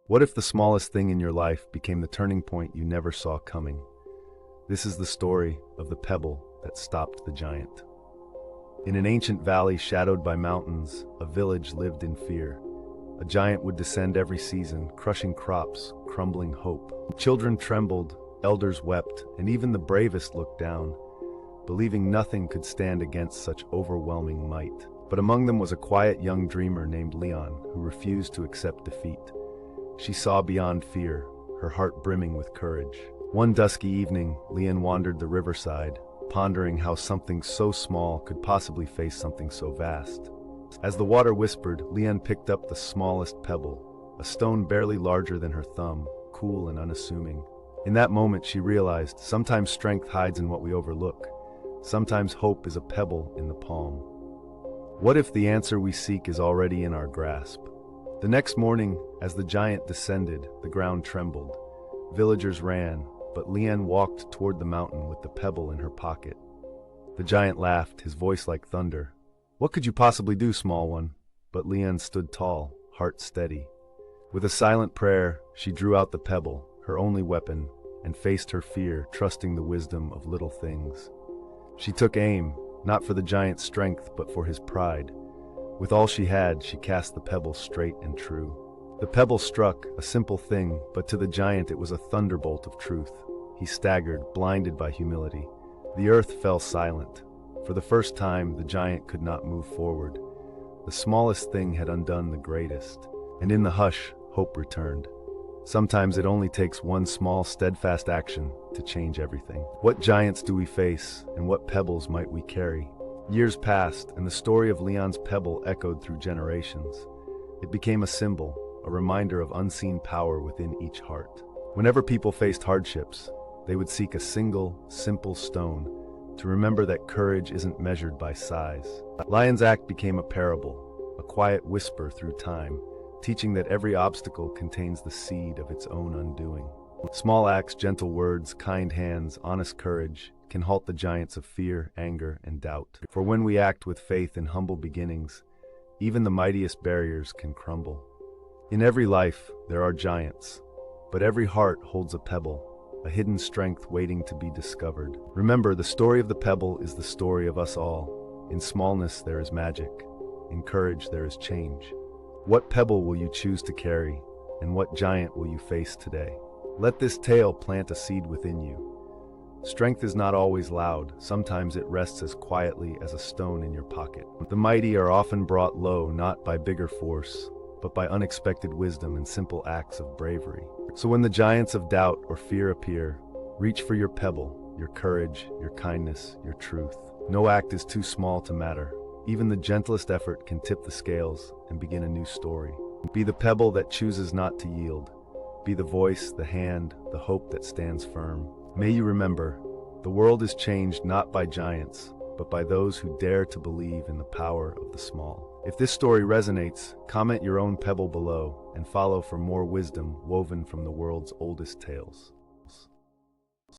What if the smallest thing in your life became the turning point you never saw coming? This is the story of the pebble that stopped the giant. In an ancient valley shadowed by mountains, a village lived in fear. A giant would descend every season, crushing crops, crumbling hope. Children trembled, elders wept, and even the bravest looked down, believing nothing could stand against such overwhelming might. But among them was a quiet young dreamer named Lian, who refused to accept defeat. She saw beyond fear, her heart brimming with courage. One dusky evening, Lian wandered the riverside, pondering how something so small could possibly face something so vast. As the water whispered, Lian picked up the smallest pebble, a stone barely larger than her thumb, cool and unassuming. In that moment she realized, sometimes strength hides in what we overlook. Sometimes hope is a pebble in the palm. What if the answer we seek is already in our grasp? The next morning, as the giant descended, the ground trembled. Villagers ran, but Lian walked toward the mountain with the pebble in her pocket. The giant laughed, his voice like thunder. "What could you possibly do, small one?" But Lian stood tall, heart steady. With a silent prayer, she drew out the pebble, her only weapon, and faced her fear, trusting the wisdom of little things. She took aim, not for the giant's strength, but for his pride. With all she had, she cast the pebble straight and true. The pebble struck, a simple thing, but to the giant it was a thunderbolt of truth. He staggered, blinded by humility. The earth fell silent. For the first time, the giant could not move forward. The smallest thing had undone the greatest. And in the hush, hope returned. Sometimes it only takes one small, steadfast action to change everything. What giants do we face, and what pebbles might we carry? Years passed, and the story of Lian's pebble echoed through generations. It became a symbol, a reminder of unseen power within each heart. Whenever people faced hardships, they would seek a single, simple stone to remember that courage isn't measured by size. Lian's act became a parable, a quiet whisper through time, teaching that every obstacle contains the seed of its own undoing. Small acts, gentle words, kind hands, honest courage can halt the giants of fear, anger, and doubt. For when we act with faith in humble beginnings, even the mightiest barriers can crumble. In every life, there are giants, but every heart holds a pebble, a hidden strength waiting to be discovered. Remember, the story of the pebble is the story of us all. In smallness, there is magic. In courage, there is change. What pebble will you choose to carry, and what giant will you face today? Let this tale plant a seed within you. Strength is not always loud. Sometimes it rests as quietly as a stone in your pocket. The mighty are often brought low not by bigger force, but by unexpected wisdom and simple acts of bravery. So when the giants of doubt or fear appear, reach for your pebble, your courage, your kindness, your truth. No act is too small to matter. Even the gentlest effort can tip the scales and begin a new story. Be the pebble that chooses not to yield. Be the voice, the hand, the hope that stands firm. May you remember, the world is changed not by giants, but by those who dare to believe in the power of the small. If this story resonates, comment your own pebble below and follow for more wisdom woven from the world's oldest tales.